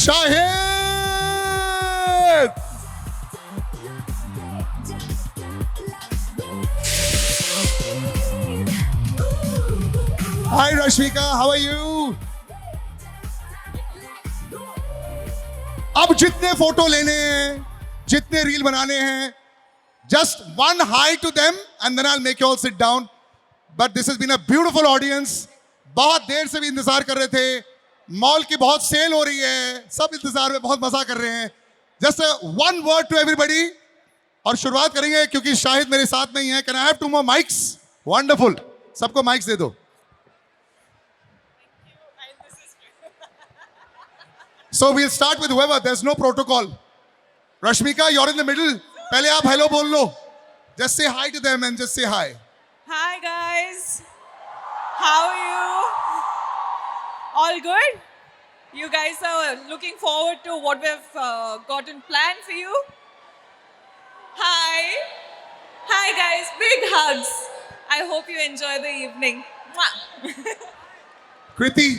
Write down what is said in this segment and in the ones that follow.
Shahid. Hi Rashmika, how are you? अब जितने photo लेने हैं, जितने रील बनाने हैं, just one hi to them and then I'll make you all sit down. But this has been a beautiful audience. बहुत देर से भी इंतजार कर रहे थे. मॉल की बहुत सेल हो रही है, सब इंतजार में बहुत मजा कर रहे हैं. Just one word to everybody. और शुरुआत करेंगे क्योंकि शाहिद मेरे साथ में ही है. Can I have 2 more mics? Wonderful. सबको mics दे दो. So we'll start with whoever. There's no protocol. Rashmika, you're in the middle. पहले आप hello बोल लो. Just say hi to them and just say hi. Hi guys. How are you? All good? You guys are looking forward to what we've gotten planned for you? Hi. Hi guys. Big hugs. I hope you enjoy the evening. Mwah. Kriti.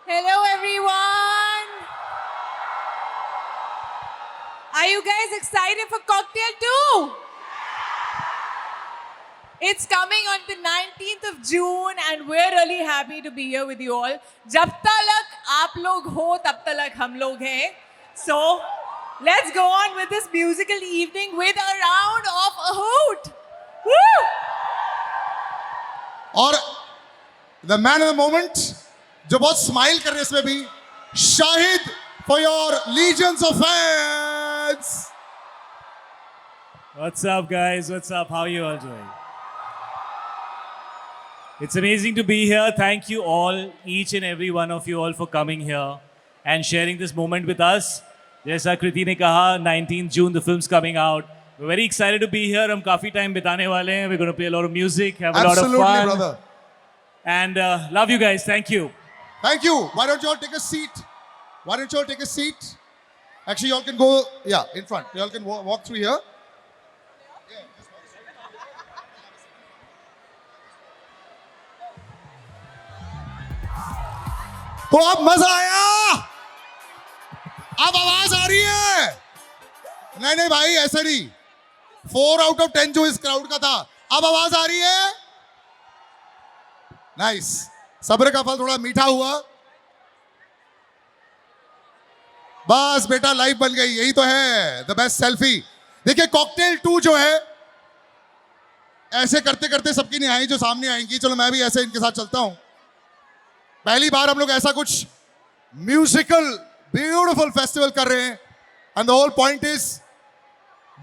Hello everyone. Are you guys excited for Cocktail 2? It's coming on the 19th of June and we're really happy to be here with you all. जब तक आप लोग हो तब तक हम लोग हैं. So let's go on with this musical evening with a round of a hoot. Woo! और the man of the moment जो बहुत स्माइल कर रहे हैं इसमें भी, Shahid for your legions of fans. What's up, guys? What's up? How are you all doing? It's amazing to be here. Thank you all, each and every one of you all, for coming here and sharing this moment with us. जैसा कृति ने कहा, 19th June, the film's coming out. We're very excited to be here. हम काफी time बिताने वाले हैं. We're going to play a lot of music, have a lot of fun. Absolutely, brother. And love you guys. Thank you. Thank you. Why don't you all take a seat? Actually, you all can go, in front. You all can walk through here. तो अब मजा आया, अब आवाज आ रही है. नहीं भाई, ऐसे नहीं. 4 out of 10 जो इस क्राउड का था, अब आवाज आ रही है. नाइस. सब्र का फल थोड़ा मीठा हुआ. बस बेटा, लाइफ बन गई. यही तो है द बेस्ट सेल्फी. देखिए, कॉकटेल 2 जो है, ऐसे करते करते सबकी नहीं आई जो सामने आएंगी. चलो मैं भी ऐसे इनके साथ चलता हूं. पहली बार हम लोग ऐसा कुछ म्यूजिकल ब्यूटीफुल फेस्टिवल कर रहे हैं. And the whole point is,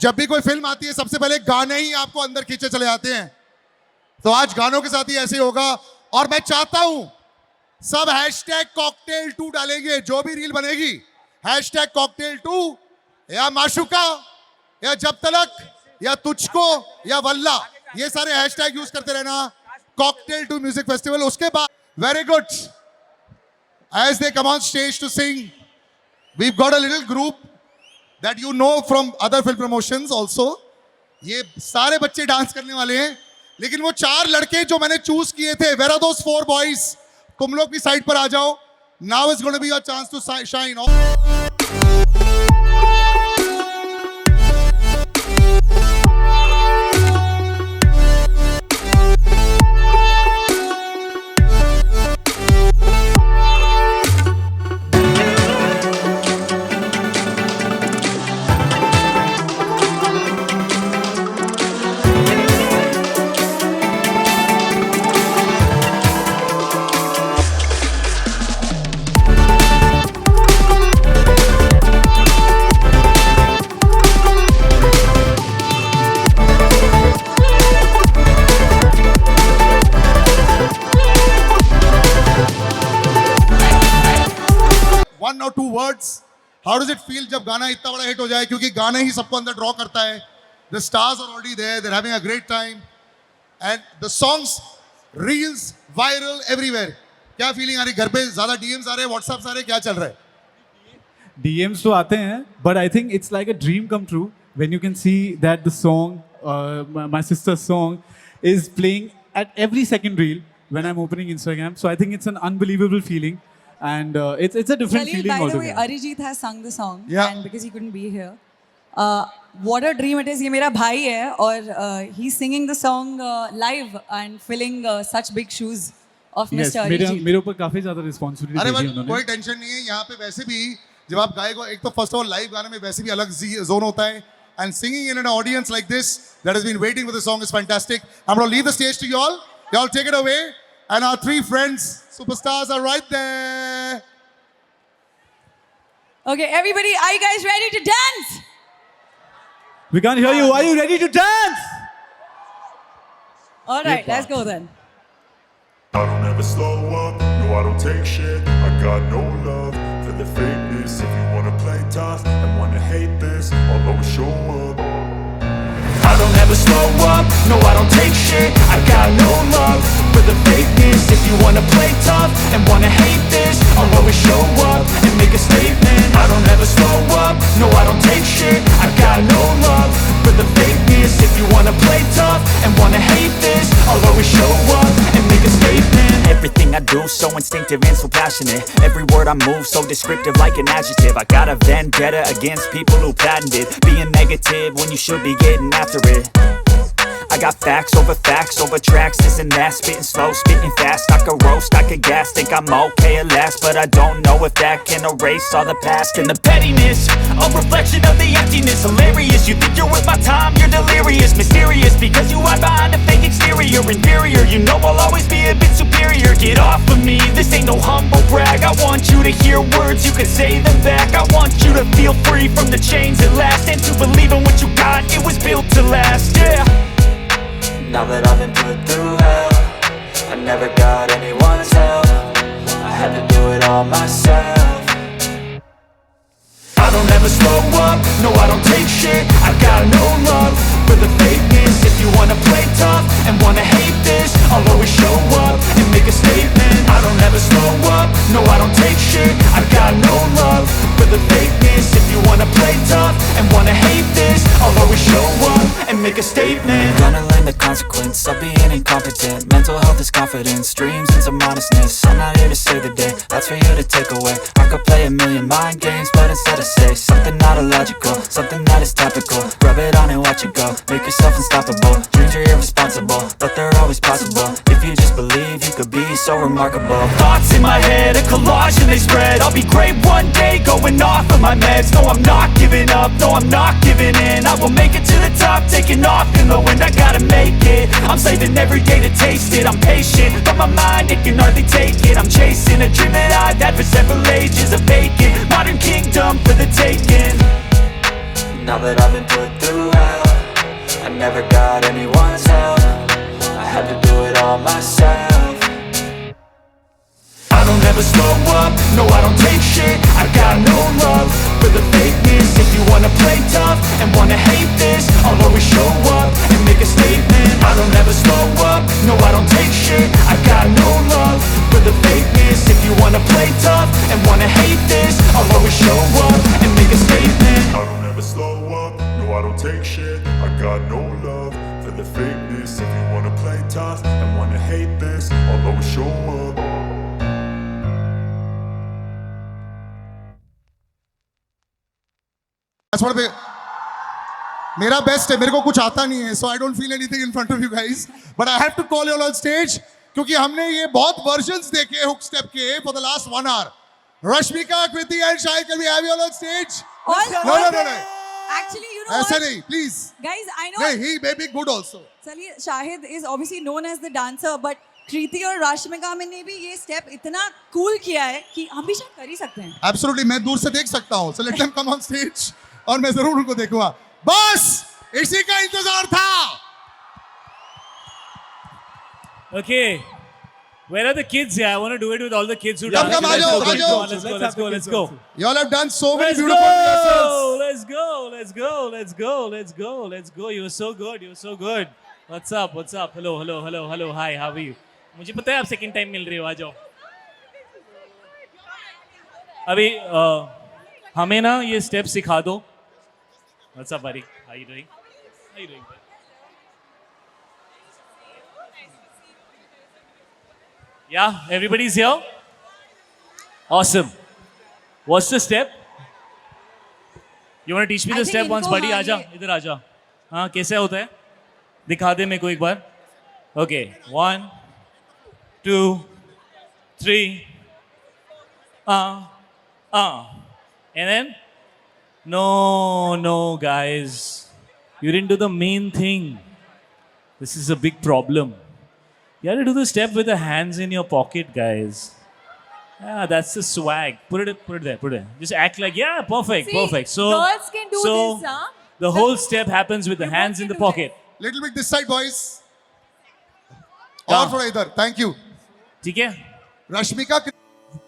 जब भी कोई फिल्म आती है सबसे पहले गाने ही आपको अंदर खींचे चले जाते हैं. तो आज गानों के साथ ही ऐसे ही होगा. और मैं चाहता हूं सब #cocktail2 डालेंगे. जो भी रील बनेगी, #cocktail2 या माशुका या जब तलक या तुझको या वल्ला, ये सारे हैशटैग यूज करते रहना. Cocktail 2 music festival. उसके बाद very good, as they come on stage to sing, we've got a little group that you know from other film promotions also. ये सारे बच्चे डांस करने वाले हैं, लेकिन वो 4 लड़के जो मैंने चूज किए थे, where are those 4 boys? तुम लोग भी साइड पर आ जाओ. Now is going to be your chance to shine. One or 2 words. How does it feel जब गाना इतना बड़ा हिट हो जाए? क्योंकि गाना ही सबको अंदर ड्रॉ करता है. The stars are already there. They're having a great time. And the songs, reels, viral everywhere. क्या फीलिंग आ रही? घर पे ज्यादा DMs आ रहे हैं, WhatsApps आ रहे हैं, क्या चल रहा है? DMs तो आते हैं, but I think it's like a dream come true when you can see that the song, my sister's song, is playing at every second reel when I'm opening Instagram. So I think it's an unbelievable feeling. and it's a different Jaleel, feeling by the way, altogether. Arijit has sung the song, Yeah. and because he couldn't be here, what a dream it is. ये मेरा भाई है और he's singing the song live and filling such big shoes of Yes, Mr. मेरे Arijit. मेरे ऊपर काफी ज्यादा रिस्पॉन्सिबिलिटी अरे दी बट उन्होंने. कोई टेंशन नहीं है यहाँ पे वैसे भी जब आप गाए को एक तो फर्स्ट ऑफ ऑल लाइव गाने में वैसे भी अलग जोन होता है and singing in an audience like this that has been waiting for the song is fantastic. I am gonna leave the stage to you all take it away and our three friends superstars are right there. Okay, everybody, are you guys ready to dance? We can't hear you. Are you ready to dance? All right, let's go then. I don't ever slow up, no I don't take shit. I got no love for the fakeness. If you wanna play tough and wanna hate this, I'll always show up. I don't ever slow up, no I don't take shit. I got no love for the fakeness. If you wanna play tough and wanna hate this, I'll always show up and make a statement. I don't ever slow up, no I don't take shit. I got no love for the fakeness. If you wanna play tough and wanna hate this, I'll always show up and make a statement. Everything I do so instinctive and so passionate. Every word I move so descriptive like an adjective. I got a vendetta against people who patented being negative when you should be getting after it. I got facts over tracks, this and that. Spitting slow, spitting fast. I could roast, I could gas. Think I'm okay at last, but I don't know if that can erase all the past. And the pettiness, a reflection of the emptiness. Hilarious, you think you're worth my time, you're delirious. Mysterious, because you hide behind a fake exterior. Inferior, you know I'll always be a bit superior. Get off of me, this ain't no humble brag. I want you to hear words, you can say them back. I want you to feel free from the chains at last, and to believe in what you got, it was built to last, yeah. Now that I've been put through hell, I never got anyone's help. I had to do it all myself. I don't ever slow up, no I don't take shit. I got no love for the fakeness. If you wanna play tough and wanna hate this, I'll always show up and make a statement. I don't ever slow up, no I don't take shit. I got no love for the fakeness. If you wanna play tough and wanna hate this, I'll always show up and make a statement. Gonna learn the consequence of being incompetent. Mental health is confidence, dreams and some honestness. I'm not here to save the day, that's for you to take away. I could play a million mind games, but instead I say something not illogical, something that is topical. Rub it on and watch it go, make yourself unstoppable. Dreams are irresponsible, but they're always possible. If you just believe, you could be so remarkable. Thoughts in my head, a collage and they spread. I'll be great one day, going off of my meds. No, I'm not giving up, no, I'm not giving in. I will make it to the top, taking off in the wind. I gotta make it, I'm saving every day to taste it. I'm patient, but my mind, it can hardly take it. I'm chasing a dream that I've had for several ages. A vacant, modern kingdom for the taking. Now that I've been put through hell, I never got anyone's help. I had to do it all myself. I don't ever slow up, no I don't take shit. I got no love for the fakeness. If you wanna play tough and wanna hate this, I'll always show up and make a statement. I don't ever slow up, no I don't take shit. I got no love for the fakeness. If you wanna play tough and wanna hate this, I'll always show up and make a statement. I don't ever slow up, no I don't take shit. I got no love for the fakeness. If you wanna play tough and wanna hate this, I'll always show up. मेरा best है, मेरे को कुछ आता नहीं है, so I don't feel anything in front of you guys, but I have to call you on stage क्योंकि हमने ये बहुत वर्जन्स देखे हुक स्टेप के for the last 1 hour. Rashmika, Kriti and Shahid, can we have you on stage? No. Actually, you know ऐसे what? नहीं, please. Guys, I know. नहीं, he may be good also. चलिए, Shahid is obviously known as the dancer, but कृति और रश्मिका में ने भी ये step इतना कूल किया है कि हम भी शायद कर ही सकते हैं. Absolutely, मैं दूर से देख सकता हूँ. So let them come on stage और मैं जरूर उनको देखूंगा. बस इसी का इंतजार था. Okay. Where are the kids? Yeah, I want to do it with all the kids who Come, come, dance. aajo, Let's aajo. go, let's go. You all have done so many Let's beautiful go! rehearsals. Let's go. You were so good. What's up? Hello. Hi, how are you? मुझे पता है आप second time मिल रहे हो, आ जाओ. अभी हमें ना ये स्टेप सिखा दो. What's up, buddy? How you doing? buddy? Yeah, everybody's here? Awesome. What's the step? You want to teach me I the think step once, इनको buddy? हाँ, आजा, ये- इधर आजा. हाँ, कैसे होता है? दिखा दे मेरे को एक बार. Okay, 1, 2, 3. And then? No, guys. You didn't do the main thing. This is a big problem. You have to do the step with the hands in your pocket, guys. Yeah, that's the swag. Put it there. Just act like, yeah, perfect. So, girls can do this, huh? the whole step happens with the hands in can the do pocket. Little bit this side, boys. हाँ. और थोड़ा इधर. Thank you. ठीक है? Rashmika.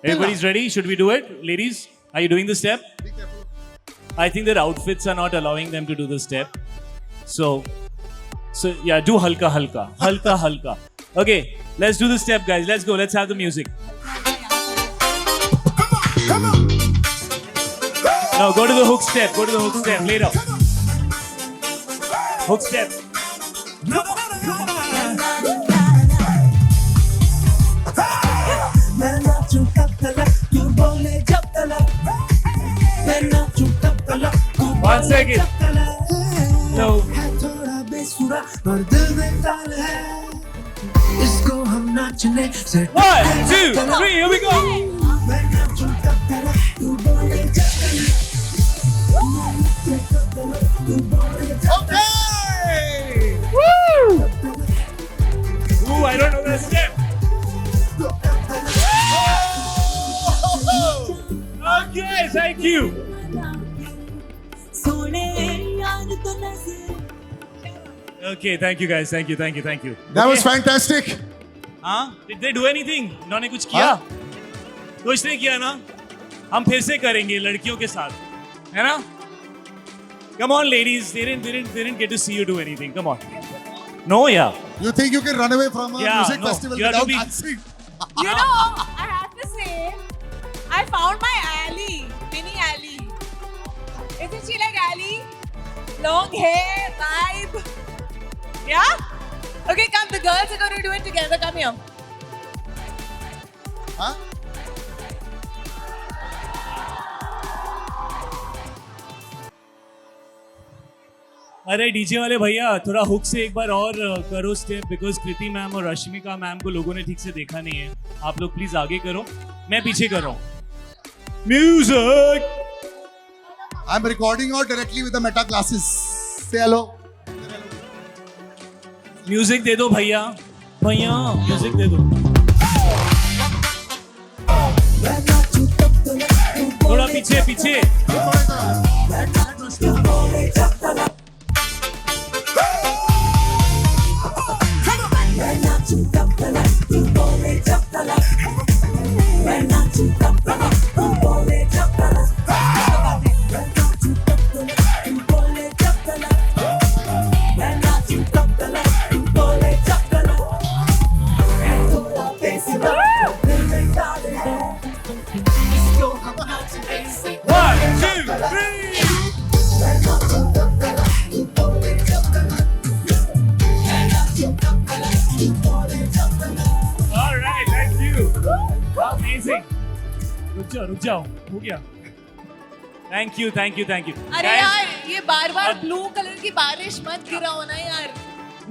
Everybody's ready? Should we do it? Ladies, are you doing the step? I think their outfits are not allowing them to do the step. So yeah, do halka. Okay, let's do the step, guys. Let's go. Let's have the music. Now go to the hook step. Later. Hook step. मैं नाचूं कब तलक तू बोले जब तलक मैं नाचूं कब तलक तू 1 second. जब तलक No. है थोड़ा बेसुरा पर दिल में ताल है इसको हम नाचने से 1, 2, 3, here we go. मैं नाचूं कब तलक तू बोले जब तलक मैं नाचूं कब तलक तू बोले जब Okay. Ooh, I don't know the step. Okay, thank you. सोने याद तो नजर Okay, thank you guys. Thank you. That was fantastic. हाँ? Did they do anything? उन्होंने कुछ किया? हाँ? कुछ नहीं किया ना? हम फिर से करेंगे लड़कियों के साथ, है ना? Come on, ladies. They didn't get to see you do anything. Come on. No, yeah. You think you can run away from a Yeah, music no, festival you have to without be- dancing? You know, I have to say, I found my alley, mini alley. Isn't she like alley? Long hair, vibe. Yeah? Okay, come. The girls are going to do it together. Come here. Huh? अरे DJ वाले भैया थोड़ा hook से एक बार और करो step because Kriti ma'am और Rashmika ma'am को लोगों ने ठीक से देखा नहीं है. आप लोग प्लीज आगे करो, मैं पीछे कर रहा हूँ. Music. I'm recording out directly with the Meta classes. Say hello. Music दे दो भैया, म्यूजिक दे दो. मैं नाचूं कब तलक तू थोड़ा पीछे मैं नाचूं तू बोले जब तलक मैं नाचूं कब तलक तू बोले जब तलक मैं नाचूं कब तलक तू बोले जब तलक मैं नाचूं कब तलक तू बोले जब तलक मैं नाचूं कब तलक तू बोले जब तलक है थोड़ा बेसुरा दिल में डाल है इसको हम नाचने से 1, 2, 3. मैं नाचूं कब तलक तू बोले जब तलक मैं नाचूं कब तलक तू बोले जब तलक All right, thank you. Amazing. रुक जाओ, हो गया. Thank you. अरे Guys, यार, ये बार ब्लू कलर की बारिश मत गिराओ ना यार.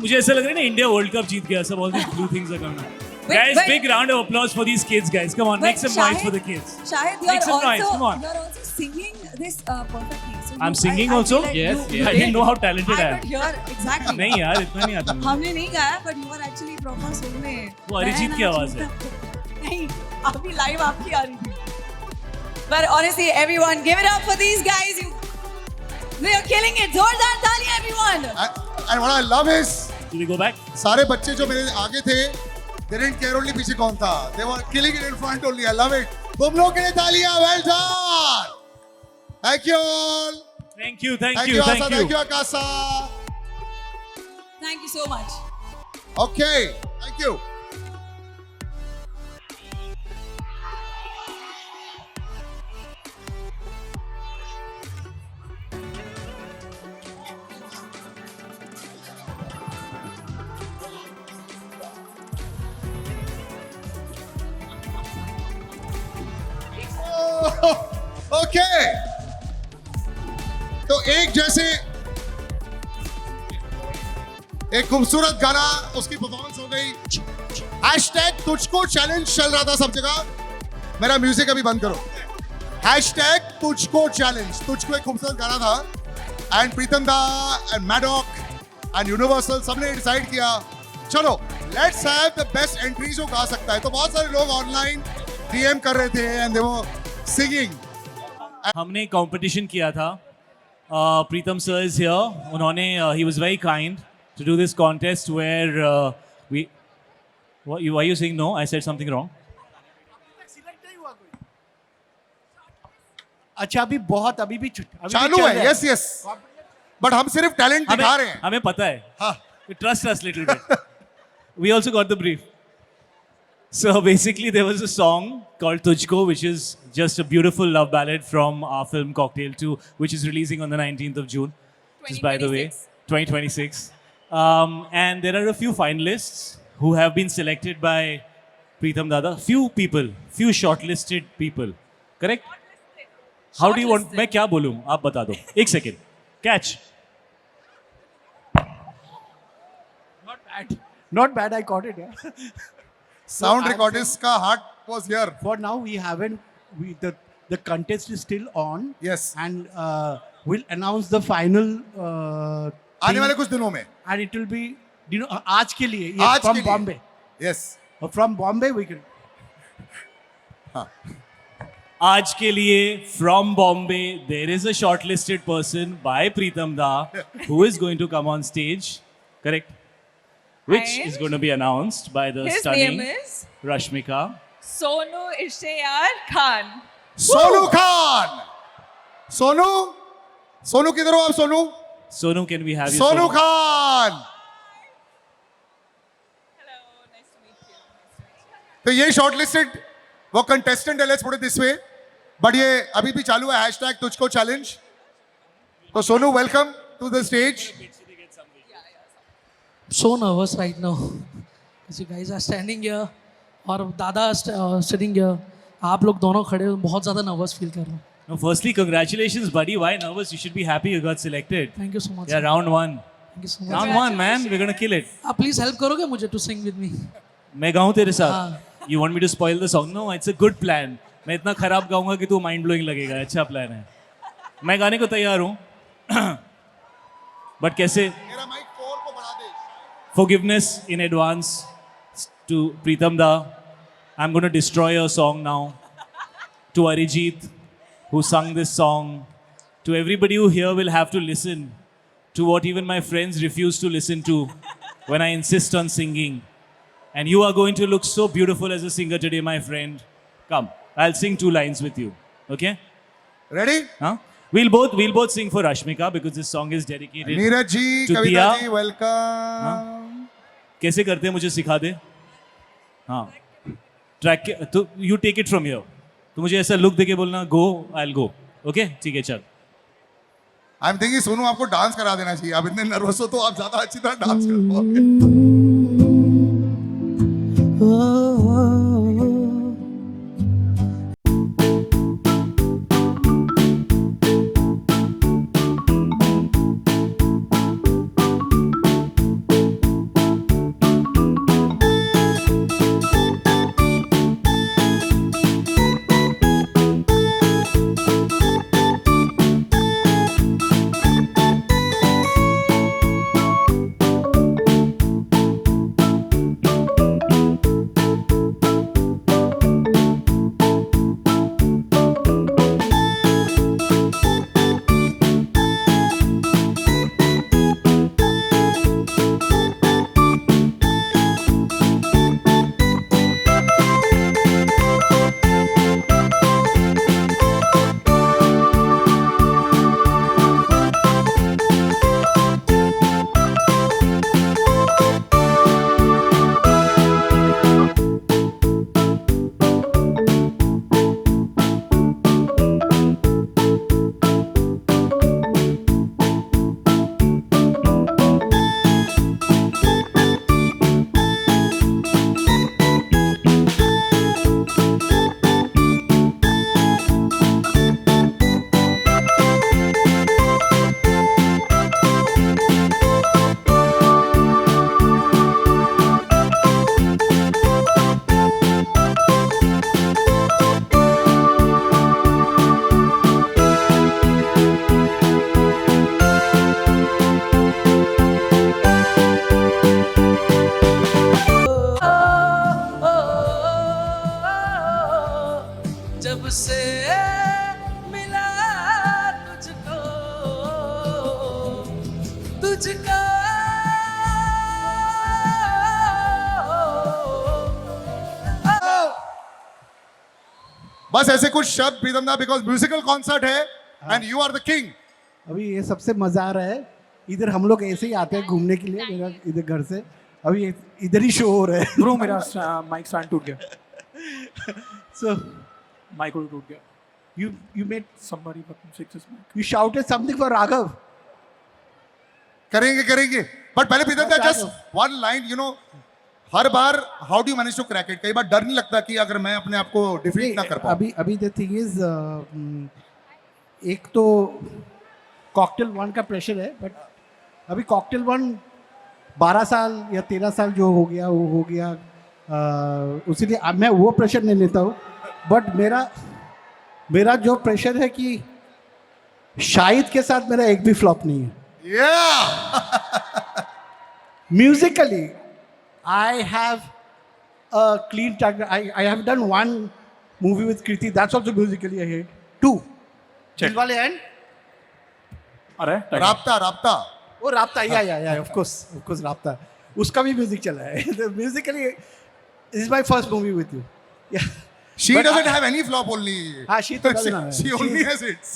मुझे ऐसा लग रहा है ना इंडिया वर्ल्ड कप जीत गया. सब all these blue things are coming. Guys, wait. big round of applause for these kids, guys. Come on, make But some noise for the kids. Shahid, Make some noise, come on. you're also singing this perfectly. So I'm you- singing I also? feel like Yes, you I did. didn't know how talented I am. could hear exactly. नहीं यार, इतना नहीं आता मुझे. हमने नहीं गाया but you were actually proper सुर में. वो अरिजीत की आवाज है. नहीं, अभी लाइव आपकी आ रही थी. But honestly, everyone, give it up for these guys. They are killing it. जोरदार तालियां, everyone. And what I love is Should we go back? सारे बच्चे जो मेरे आगे थे, they didn't care only पीछे कौन था. They were killing it in front only. I love it. तुम लोग के लिए तालियां. Well done. Thank you all. Thank you. Thank you Asa. Thank you Akasa. Thank you so much. Okay. Thank you. Okay, तो एक जैसे एक खूबसूरत गाना, उसकी परफॉर्मेंस हो गई। हैशटैग तुझको चैलेंज चल रहा था सब जगह। मेरा म्यूजिक अभी बंद करो। हैशटैग तुझको चैलेंज, तुझको एक खूबसूरत गाना था एंड प्रीतम दा एंड मैडॉक एंड यूनिवर्सल सबने डिसाइड किया चलो let's have the best entry जो गा सकता है। तो बहुत सारे लोग ऑनलाइन डीएम कर रहे थे एंड दे वर सिंगिंग। हमने एक कंपटीशन किया था। Pritam sir is here. उन्होंने ही was very kind to do this contest where we why you saying no? I said something wrong. अच्छा अभी भी चालू है। यस यस, बट हम सिर्फ टैलेंट दिखा रहे हैं। हमें पता है। हाँ, Trust us little bit. We also got the brief. So basically, there was a song called Tujhko, which is just a beautiful love ballad from our film Cocktail 2, which is releasing on the 19th of June. Just by the way, 2026. And there are a few finalists who have been selected by Preetham Dada. Few people, few shortlisted people. Correct? How do you want? मैं क्या बोलूँ? आप बता दो. एक second. Catch. Not bad, I caught it. Yeah. Sound I'm recordist का heart was here. For now, we haven't. The contest is still on. Yes. And we'll announce the final. आने thing, वाले कुछ दिनों में। And it will be, आज के लिए. Yes, आज from के लिए। Bombay. Yes, From Bombay, we can. आज के लिए from Bombay, there is a shortlisted person by Preetham Da who is going to come on stage. Correct? Which And is going to be announced by the His stunning name is Rashmika. Sonu Ishtiyar Khan. Sonu Khan. Sonu, Sonu किधर हो आप? Sonu, Sonu, can we have you? Sonu Sonu? Khan. तो ये shortlisted वो contestant है, let's put it this way, but ये अभी भी चालू है हैशटैग तुझको चैलेंज। तो Sonu, welcome to the stage. So nervous right now because you guys are standing here और दादा sitting here. आप लोग दोनों खड़े हो, बहुत ज़्यादा nervous feel कर रहा हूँ. No, firstly, congratulations, buddy. Why nervous? You should be happy you got selected. Thank you so much. Yeah, round one. Thank you so much. Round one, man. We're gonna kill it. आप please help करोगे मुझे to sing with me. मैं गाऊं तेरे साथ? हाँ. You want me to spoil the song? No, it's a good plan. मैं इतना खराब गाऊंगा कि तू mind blowing लगेगा. अच्छा प्लान है. मैं गाने को तैयार हूँ. But कैसे? मेरा माइक 4 को बढ़ा दे। Forgiveness in advance to Preetham Da. I'm going to destroy your song now. To Arijit, who sung this song. To everybody who here will have to listen to what even my friends refuse to listen to when I insist on singing. And you are going to look so beautiful as a singer today, my friend. Come, I'll sing 2 lines with you. Okay? Ready? Huh? We'll both sing for Rashmika because this song is dedicated. Neeraj ji, to Kavita Tia. Ji, welcome. कैसे करते हैं मुझे सिखा दे। हाँ, track तो you take it from here. तो मुझे ऐसा लुक देके बोलना गो, आई विल गो। ओके, ठीक है, चल। आई एम थिंकिंग सोनू आपको डांस करा देना चाहिए। आप इतने नर्वस हो तो आप ज्यादा अच्छी तरह डांस कर पाओगे। जब से मिला तुझको तुझका बस ऐसे कुछ शब्द Pritam da, because musical concert है and you are the king. अभी ये सबसे मजा आ रहा है. इधर हम लोग ऐसे ही आते हैं घूमने के लिए, मेरा इधर घर से. अभी इधर ही शो हो रहा है. ब्रो मेरा माइक स्टैंड टूट गया. So माइक टूट गया. you made Somebody fucking fix this mic. you shouted something for Raghav. करेंगे बट पहले प्रीतम दा क्या just one line, you know, हर बार how do you manage to crack it? कई बार डर नहीं लगता कि अगर मैं अपने आप को डिफीट ना कर पाऊं? अभी द थिंग इज एक तो कॉकटेल 1 का प्रेशर है, बट अभी कॉकटेल 1 12 साल या 13 साल जो हो गया वो हो गया. उसीलिए अब मैं वो प्रेशर नहीं लेता हूँ. बट मेरा जो प्रेशर है कि शाहिद के साथ मेरा एक भी फ्लॉप नहीं है. Musically, I have a clean track. I have done one movie with Kriti. That's also musically I hate. 2. Dilwale and अरे राब्ता. वो राब्ता. Yeah. Of course, राब्ता. उसका भी म्यूजिक चला है. Musically, this is my first movie with you. Yeah. She But doesn't have any flop only. हाँ, she तो doesn't have. She only has hits.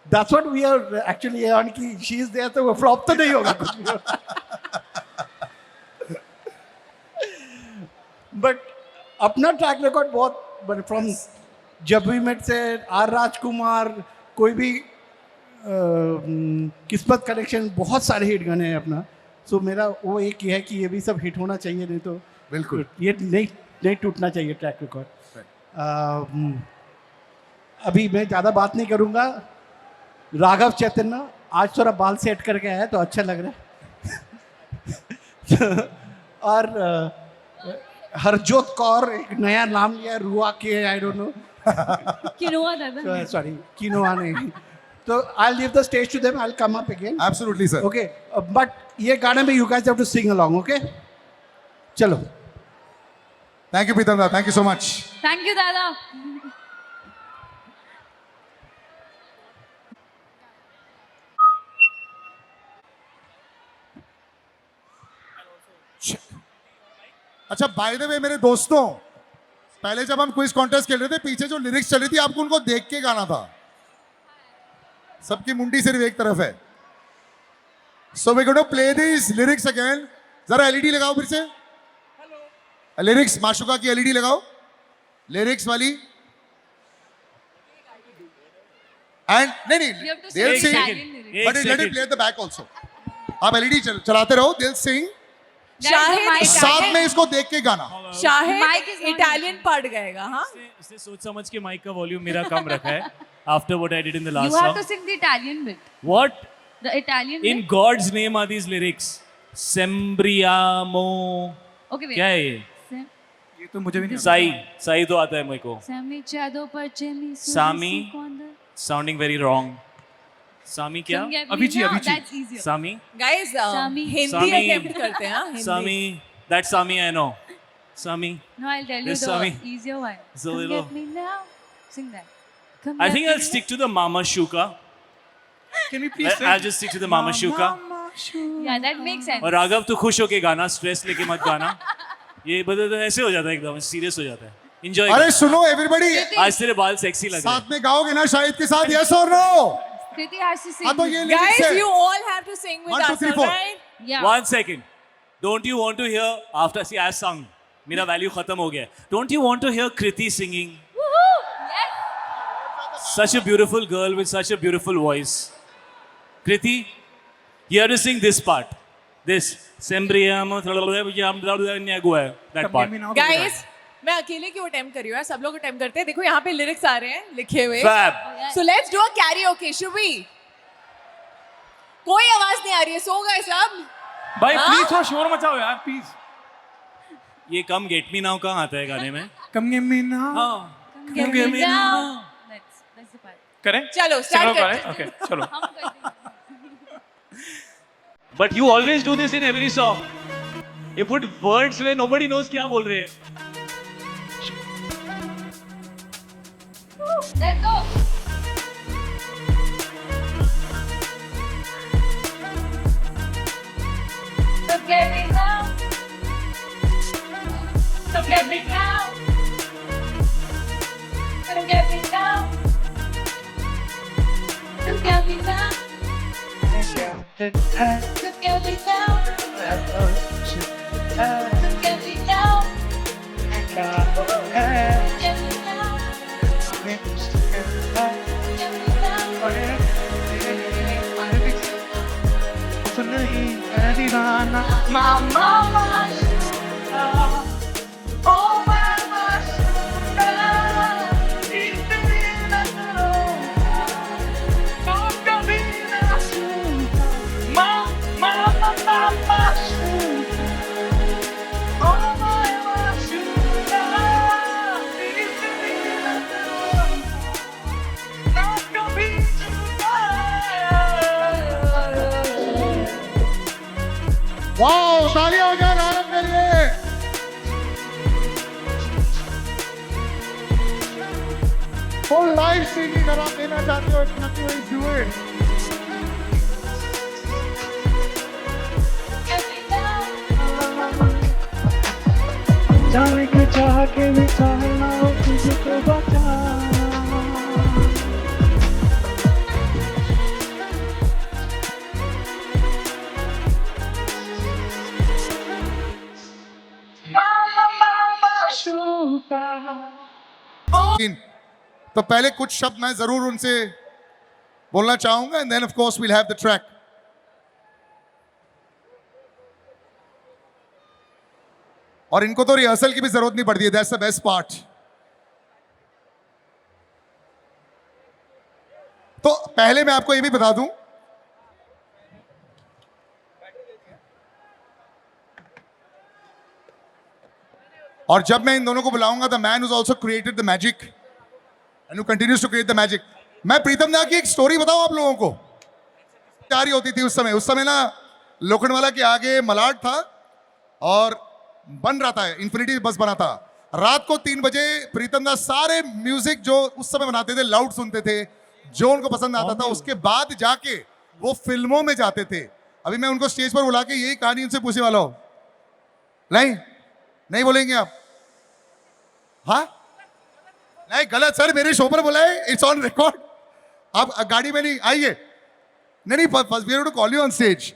That's what we are actually on कि she is there तो वो flop तो नहीं होगा कुछ भी. But अपना ट्रैक रिकॉर्ड बहुत, but from जब वी मेट से आर राजकुमार, कोई भी किस्मत कनेक्शन, बहुत सारे हिट गाने हैं अपना. सो मेरा वो एक ही है कि ये भी सब हिट होना चाहिए, नहीं तो बिल्कुल ये नहीं टूटना चाहिए ट्रैक रिकॉर्ड. अभी मैं ज़्यादा बात नहीं करूँगा. राघव चैतन्य आज थोड़ा बाल सेट करके आया तो अच्छा लग रहा है. और हरजोत कौर एक नया नाम लिया, रुआ के, आई डोंट नो, किनोआ दादा. सॉरी किनोआ नहीं. तो I leave the stage to them, I will come up again. Absolutely sir. Okay, but ये गाने में you guys have to sing along. Okay, चलो. Thank you Pritam da, thank you so much. Thank you दादा. अच्छा, by the way मेरे दोस्तों, पहले जब हम क्विज कॉन्टेस्ट खेल रहे थे, पीछे जो लिरिक्स चली थी आपको उनको देख के गाना था. सबकी मुंडी सिर्फ एक तरफ है. So we gonna play this lyrics again. जरा एलईडी लगाओ फिर से. लिरिक्स माशुका की एलईडी लगाओ, लिरिक्स वाली. एंड नहीं they'll sing, but let it play at the back also. आप एलईडी चलाते रहो, they'll sing. शाहिद साथ में इसको देख के गाना. शाहिद इटालियन पार्ट गाएगा. हाँ, इसने सोच समझ के माइक का वॉल्यूम मेरा कम रखा है. After what I did in the last You have song. to sing the Italian bit. What? The Italian In bit. God's name are these lyrics? Sembriamo. Okay, wait. क्या है ये? ये तो मुझे भी नहीं. साई तो आता है मेरे को. Sami. Sounding very wrong. Sami क्या? Avicii. That's easier. Sami. Guys Sami. Hindi Sami. Attempt करते हैं. हाँ, Hindi. Sami. That Sami I know. Sami. No, I'll tell you This the Sami. easier one. It's a Come little- get me now. Sing that. Come I get think me I'll stick to the Mama Shuka. Can we please I'll just stick to the Mama Shuka. now. Yeah, that makes sense. और राघव तो खुश होके गाना, stress लेके मत गाना. ये बदल तो ऐसे हो जाता है, एकदम सीरियस हो जाता है. Enjoy. अरे सुनो एवरीबडी, आज तेरे बाल सेक्सी लग रहे हैं. साथ में गाओगे ना शाहिद के साथ, यस और no? Kriti has to sing. हाँ तो ये lyrics Guys, है. you all have to sing with 1, 2, us, 3, 4. alright? Yeah. 1 second. Don't you want to hear after see I sung? मेरा वैल्यू खत्म हो गया. Don't you want to hear Kriti singing? Woohoo! Yes. Such a beautiful girl with such a beautiful voice. Kriti, you have to sing this part. This. Sembriamo that part. Guys, मैं अकेले क्यों attempt कर रही हूँ? सब लोग attempt करते हैं. देखो यहाँ पे लिरिक्स आ रहे हैं लिखे हुए. Fab. So let's do a karaoke, should we? कोई आवाज नहीं आ रही है. सो गए सब? भाई हाँ? प्लीज थोड़ा शोर मचाओ यार प्लीज. ये कम गेट मी नाउ कहाँ आता है गाने में? कम गेम में ना. हाँ. Get Give me me now. now. That's the part. करें? चलो स्टार्ट चलो करते करें. हैं. ओके चलो. हम करते हैं. But you always do this in every song. You put words where nobody knows क्या बोल रहे हैं. Let's go. Look at me now. Look at me now. Look at me now. Look at me now. Look at me now. Look at me now. Look at me now. My mama, oh mama, wow, तालियां हो जाए आनंद के लिए। Full live CD अगर आप देना चाहते हो, please do it. जाने के चाह के भी चाहना हो तुझको बचा। तो पहले कुछ शब्द मैं जरूर उनसे बोलना चाहूंगा and then of course we'll have the track. और इनको तो रिहर्सल की भी जरूरत नहीं पड़ती है, दैट्स द बेस्ट पार्ट। तो पहले मैं आपको ये भी बता दूं, और जब मैं इन दोनों को बुलाऊंगा, the man who also created the magic and who continues to create the magic. मैं प्रीतम दा की एक स्टोरी बताऊं आप लोगों को। तैयारी होती थी उस समय ना लोखंडवाला के आगे मलाड था और बन रहा था, इन्फिनिटी बस बना था। रात को 3 बजे प्रीतम दा सारे म्यूजिक जो उस समय बनाते थे लाउड सुनते थे, जो उनको पसंद आता था, उसके बाद जाके वो फिल्मों में जाते थे। अभी मैं उनको स्टेज पर बुला के यही कहानी उनसे पूछने वाला हूं। नहीं बोलेंगे आप? हाँ नहीं, गलत सर, मेरे शो पर बोला है, इट्स ऑन रिकॉर्ड। आप गाड़ी में नहीं आइए। नहीं, first we have to call you on stage.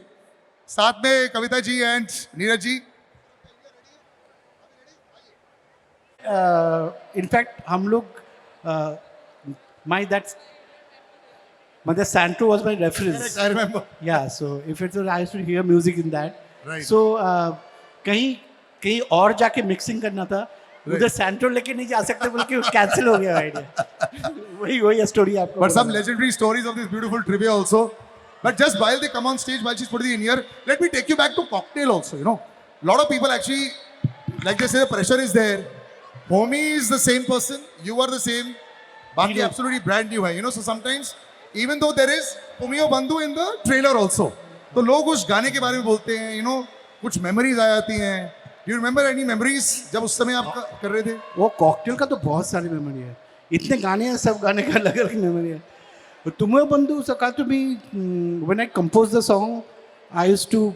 साथ में कविता जी एंड नीरज जी। इनफैक्ट हम लोग माय दैट्स मतलब Santo was my reference. I remember. Yeah, so if it's I used to hear music in that. Right. So कहीं और जाके mixing करना था, उधर Santo लेके नहीं जा सकते बल्कि कैंसिल हो गया आइडिया। वही स्टोरी आपको। But some legendary stories of this beautiful trivia also. But just while they come on stage, while she's putting it in here, let me take you back to cocktail also. You know, a lot of people actually, like they say, the pressure is there. Homie is the same person. You are the same. Baki absolutely brand new hai. You know, so sometimes even though there is Pumio Bandhu in the trailer also, तो लोग उस गाने के बारे में बोलते हैं, you know, कुछ memories आ जाती हैं। Do you remember any memories जब उस समय आप कर रहे थे? वो कॉकटेल का तो बहुत सारी मेमोरी है, इतने गाने हैं, सब गाने का अलग अलग मेमोरी है। तुम्हें बंधु सका to be when I compose the song, I used to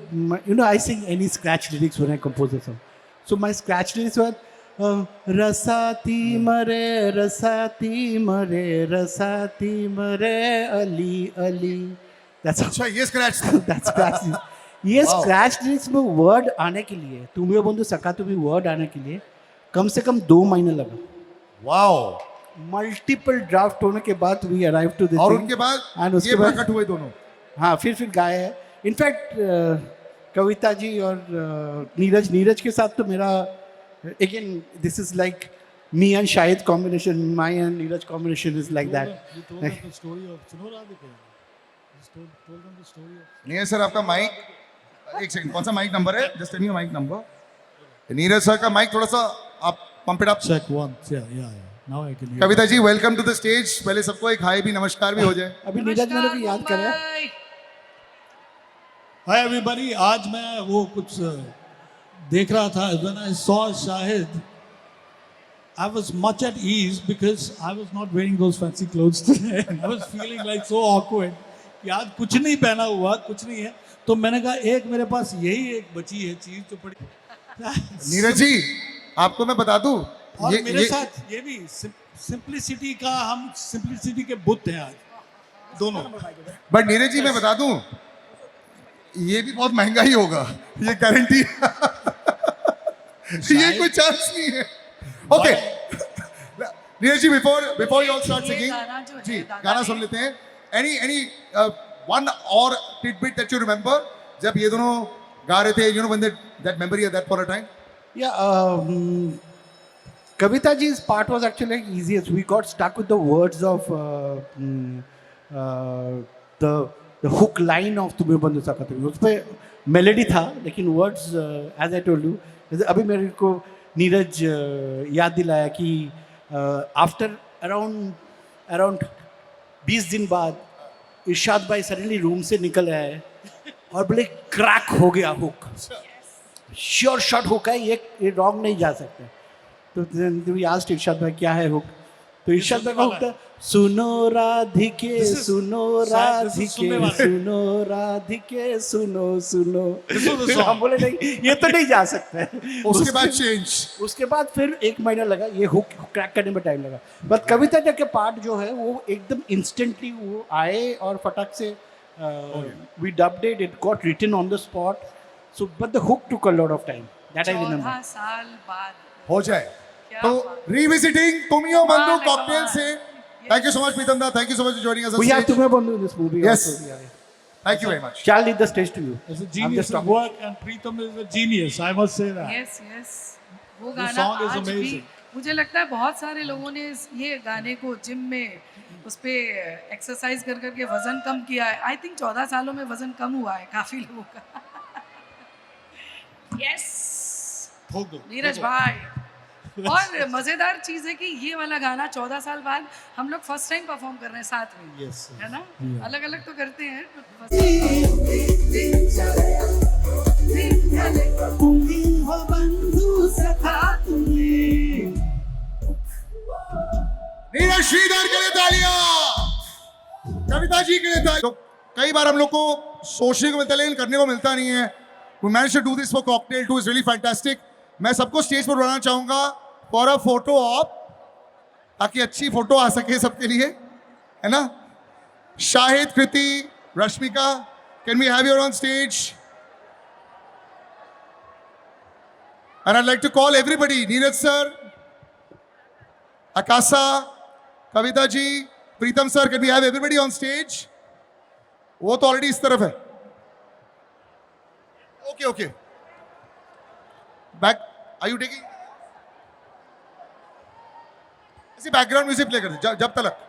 I sing any scratch lyrics when I compose the song. So my scratch lyrics were रसाती मरे अली अली। अच्छा, ये स्क्रैच That's scratch. ये स्क्रैच लिरिक्स में word आने के लिए, तुम्हें बंधु सका तुम्हें वर्ड आने के लिए कम से कम 2 महीने लगा। वाओ। मल्टीपल ड्राफ्ट होने के बाद वी अराइव टू दिस, और उनके बाद ये प्रकट हुए दोनों। हाँ, फिर गाए हैं। इनफैक्ट कविता जी और नीरज के साथ तो मेरा again this is like me and Shahid combination, my and Neeraj combination is like that. You told them the story of Sunoradhika. You told them the story of. Neeraj sir आपका माइक, एक second, कौन सा mic number है? Just tell me mic number. Neeraj sir का mic थोड़ा सा आप pump it up. Check one. Yeah. Now I can hear. Kavita ji welcome to the stage. पहले सबको एक हाय भी, नमस्कार भी हो जाए। अभी नीरज मेरे को याद करे। Hi everybody. आज मैं वो कुछ देख रहा था, when I saw Shahid, I was much at ease because I was not wearing those fancy clothes today. And I was feeling like so awkward. कि आज कुछ नहीं पहना हुआ, कुछ नहीं है. तो मैंने कहा एक मेरे पास यही एक बची है चीज तो पड़ी. नीरज जी, आपको मैं बता दूं, और मेरे साथ ये भी सिंप्लिसिटी का, हम सिंप्लिसिटी के बुत हैं आज दोनों. बट नीरज जी मैं बता दूं, ये भी बहुत महंगा ही होगा, ये गारंटी. ये कोई चांस नहीं है. Okay Neeraj ji, before you all start singing, जी गाना सुन लेते हैं. Any one or tidbit that you remember जब ये दोनों गा रहे थे, you know, when that memory at that point of time. Yeah, Kavita ji's part was actually easiest. We got stuck with the words of the hook line of तुम्हें बंधु सा कतई. उस पे मेलोडी था, लेकिन words, as I told you, अभी मेरे को नीरज याद दिलाया कि after around 20 दिन बाद इरशाद भाई सडनली रूम से निकल आए और बोले क्रैक हो गया हुक. श्योर शॉट हुक है, ये रॉन्ग नहीं जा सकते. तो आस्क्ड इरशाद भाई क्या है हुक, तो इरशाद भाई का हुक था सुनो राधिके सुनो राधिके सुनो राधिके सुनो सुनो. फिर हम बोले नहीं ये तो नहीं जा सकता है. उसके बाद चेंज, उसके बाद फिर 1 महीना लगा, ये हुक क्रैक करने में टाइम लगा. बट कविता जी के पार्ट जो है वो एकदम इंस्टेंटली वो आए और फटाक से we dubbed it got written on the spot. So but the hook took a lot of time, that I remember. 14 साल बाद हो जाए. तो रिविजिटिंग तुमियो बंधु कॉकटेल से, thank you so much Pritam da, thank you so much for joining us. We have Tumhe Bandhu in this movie. Yes. Also. Yeah. Thank you very much. Shall leave the stage to you. It's a I'm genius just of talking. work and Preetham is a genius. I must say that. Yes yes वो The गाना song is आज भी amazing. मुझे लगता है बहुत सारे लोगों ने ये गाने को जिम में उस पे एक्सरसाइज कर करके वजन कम किया है. आई थिंक 14 सालों में वजन कम हुआ है काफी लोगों का. यस ठोक दो. नीरज भाई. और मजेदार चीज है कि ये वाला गाना 14 साल बाद हम लोग फर्स्ट टाइम परफॉर्म कर रहे हैं साथ में. Yes. है ना, अलग अलग तो करते हैं but first नीरज श्रीधर के लिए तालियां, कविता जी के लिए तालियां. तो कई बार हम लोग को सोचने को मिलता है लेकिन करने को मिलता नहीं है. We managed to do this for Cocktail 2, is really fantastic. मैं सबको स्टेज पर बुलाना चाहूंगा फॉर अ फोटो ऑप, ताकि अच्छी फोटो आ सके सबके लिए, है ना. Shahid, Kriti, Rashmika, can we have you on stage? And I'd like to call everybody, Neeraj sir, Akasa, Kavita ji, Pritam sir, can we have everybody on stage? वो तो ऑलरेडी इस तरफ है. Okay okay, back, are you taking? ऐसी बैकग्राउंड म्यूजिक प्ले कर दे जब तक.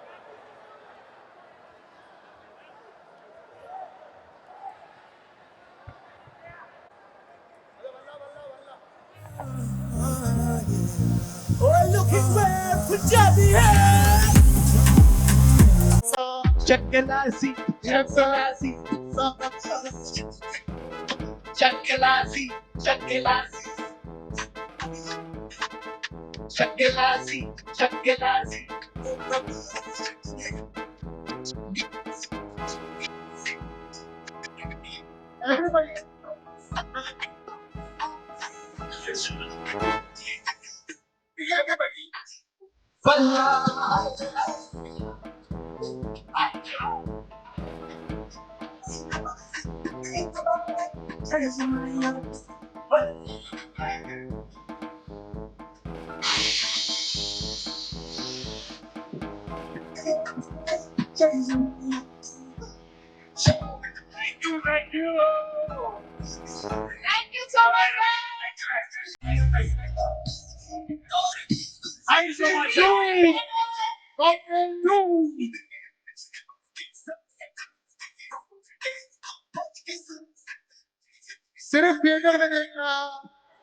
सिर्फ थिएटर में देखना.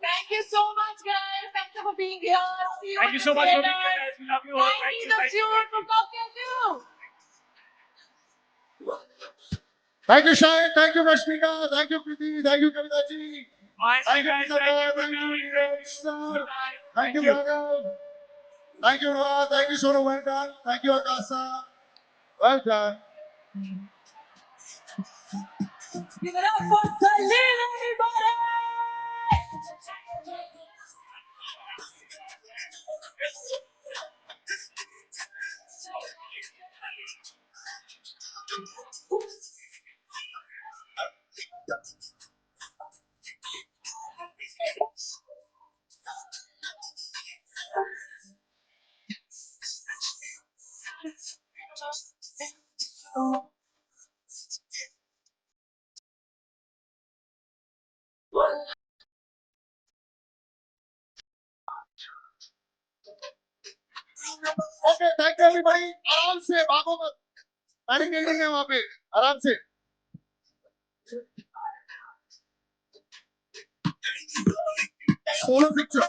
Thank you so much, guys. Thank you for being here. See you Thank you in so the much for theater. being here, guys. We love you all. 19th of June for Cocktail 2. Thank you Shahid, thank you Rashmika, thank you Kriti, thank you Kavita ji. Bye, guys. Thank you for coming. Thank you, brother. Thank you, Noah. Thank you, Shonu. Well done. Thank you, Akasa. Well done. Give it up for Celine, everybody! Okay, thank you, everybody. आराम से भागो मत. Batting ending है वहाँ पे. आराम से. Solo picture.